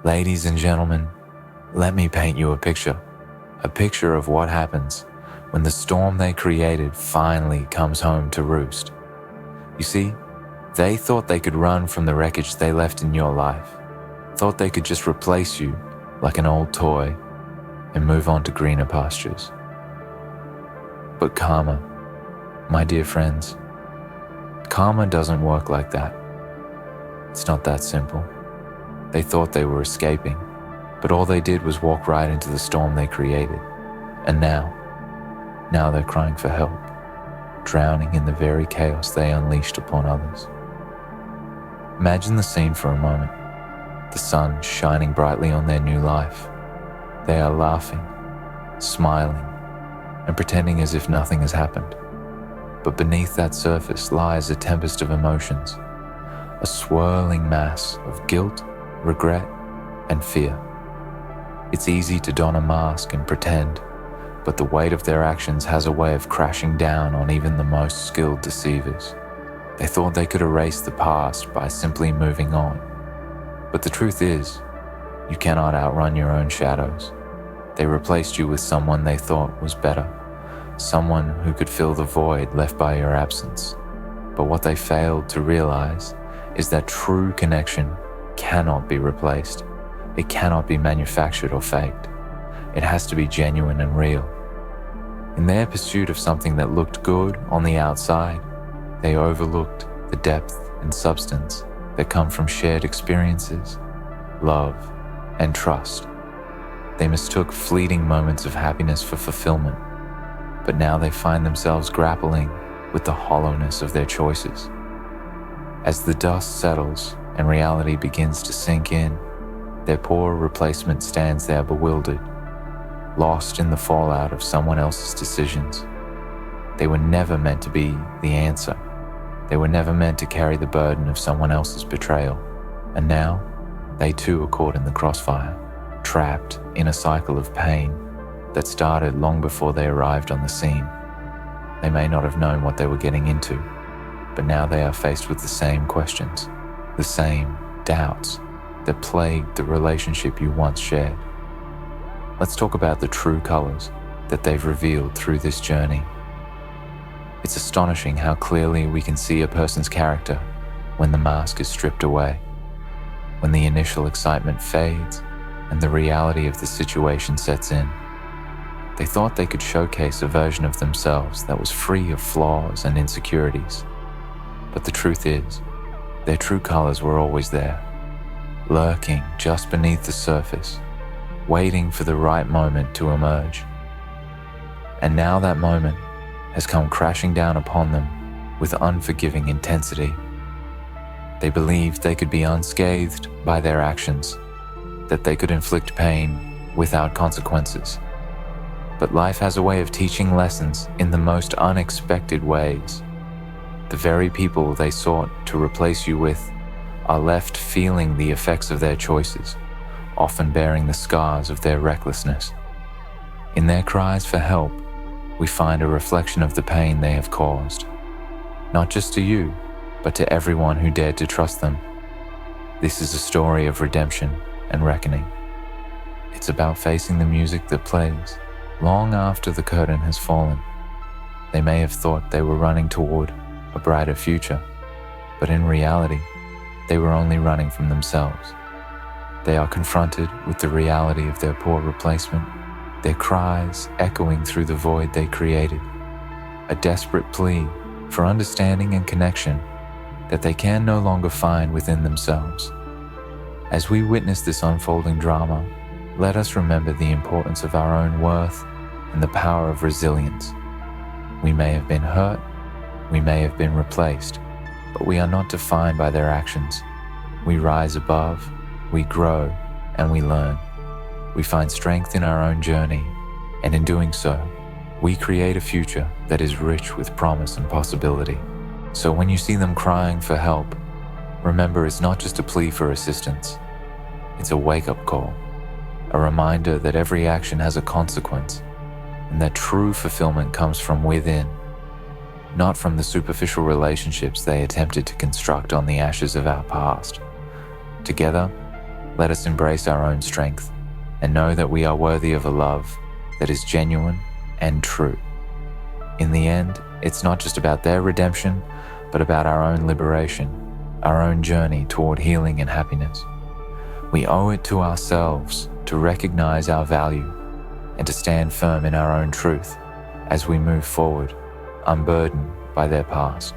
Ladies and gentlemen, let me paint you a picture of what happens when the storm they created finally comes home to roost. You see, they thought they could run from the wreckage they left in your life, thought they could just replace you like an old toy and move on to greener pastures. But karma, my dear friends, karma doesn't work like that. It's not that simple. They thought they were escaping, but all they did was walk right into the storm they created. And now they're crying for help, drowning in the very chaos they unleashed upon others. Imagine the scene for a moment. The sun shining brightly on their new life. They are laughing, smiling, and pretending as if nothing has happened. But beneath that surface lies a tempest of emotions, a swirling mass of guilt, regret, and fear. It's easy to don a mask and pretend, but the weight of their actions has a way of crashing down on even the most skilled deceivers. They thought they could erase the past by simply moving on. But the truth is, you cannot outrun your own shadows. They replaced you with someone they thought was better, someone who could fill the void left by your absence. But what they failed to realize is that true connection cannot be replaced. It cannot be manufactured or faked. It has to be genuine and real. In their pursuit of something that looked good on the outside, they overlooked the depth and substance that come from shared experiences, love, and trust. They mistook fleeting moments of happiness for fulfillment, but now they find themselves grappling with the hollowness of their choices. As the dust settles and reality begins to sink in, their poor replacement stands there bewildered, lost in the fallout of someone else's decisions. They were never meant to be the answer. They were never meant to carry the burden of someone else's betrayal. And now, they too are caught in the crossfire, trapped in a cycle of pain that started long before they arrived on the scene. They may not have known what they were getting into, but now they are faced with the same questions, the same doubts that plagued the relationship you once shared. Let's talk about the true colors that they've revealed through this journey. It's astonishing how clearly we can see a person's character when the mask is stripped away, when the initial excitement fades and the reality of the situation sets in. They thought they could showcase a version of themselves that was free of flaws and insecurities. But the truth is, their true colors were always there, lurking just beneath the surface, waiting for the right moment to emerge. And now that moment has come crashing down upon them with unforgiving intensity. They believed they could be unscathed by their actions, that they could inflict pain without consequences. But life has a way of teaching lessons in the most unexpected ways. The very people they sought to replace you with are left feeling the effects of their choices, often bearing the scars of their recklessness. In their cries for help, we find a reflection of the pain they have caused, not just to you, but to everyone who dared to trust them. This is a story of redemption and reckoning. It's about facing the music that plays long after the curtain has fallen. They may have thought they were running toward a brighter future, but in reality, they were only running from themselves. They are confronted with the reality of their poor replacement, their cries echoing through the void they created, a desperate plea for understanding and connection that they can no longer find within themselves. As we witness this unfolding drama, let us remember the importance of our own worth and the power of resilience. We may have been hurt, we may have been replaced, but we are not defined by their actions. We rise above, we grow, and we learn. We find strength in our own journey, and in doing so, we create a future that is rich with promise and possibility. So when you see them crying for help, remember it's not just a plea for assistance. It's a wake-up call, a reminder that every action has a consequence, and that true fulfillment comes from within, not from the superficial relationships they attempted to construct on the ashes of our past. Together, let us embrace our own strength and know that we are worthy of a love that is genuine and true. In the end, it's not just about their redemption, but about our own liberation, our own journey toward healing and happiness. We owe it to ourselves to recognize our value and to stand firm in our own truth as we move forward, unburdened by their past.